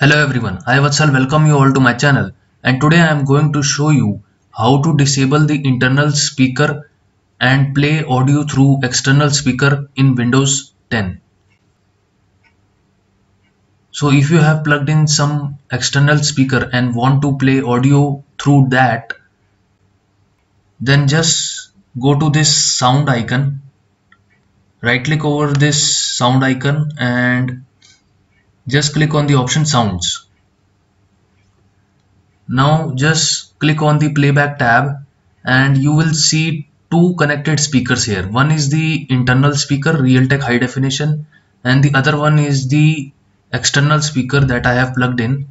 Hello everyone, I Vatsal welcome you all to my channel, and today I am going to show you how to disable the internal speaker and play audio through external speaker in Windows 10. So if you have plugged in some external speaker and want to play audio through that, then just go to this sound icon, right click over this sound icon and just click on the option sounds. Now just click on the playback tab and you will see two connected speakers here. One is the internal speaker Realtek high definition and the other one is the external speaker that I have plugged in,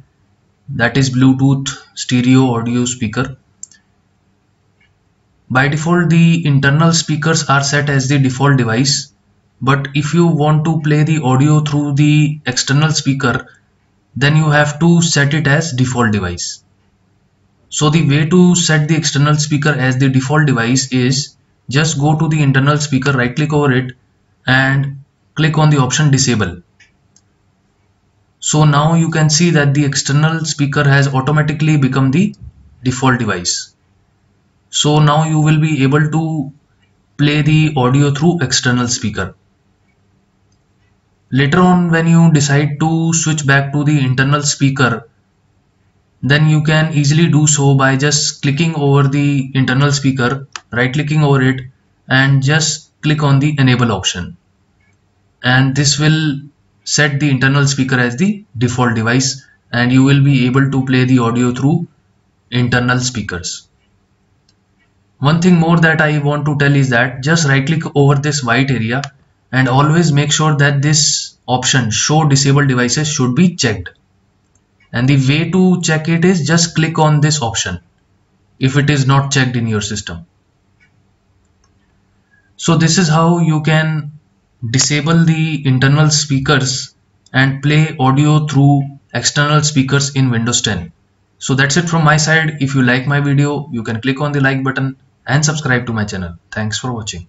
that is Bluetooth stereo audio speaker. By default the internal speakers are set as the default device, but if you want to play the audio through the external speaker, then you have to set it as default device. So the way to set the external speaker as the default device is just go to the internal speaker, right click over it and click on the option disable. So now you can see that the external speaker has automatically become the default device. So now you will be able to play the audio through external speaker. Later on when you decide to switch back to the internal speaker, then you can easily do so by just clicking over the internal speaker, right clicking over it and just click on the enable option, and this will set the internal speaker as the default device and you will be able to play the audio through internal speakers. One thing more that I want to tell is that just right click over this white area and always make sure that this option show disabled devices should be checked. And the way to check it is just click on this option if it is not checked in your system. So this is how you can disable the internal speakers and play audio through external speakers in Windows 10. So that's it from my side. If you like my video, you can click on the like button and subscribe to my channel. Thanks for watching.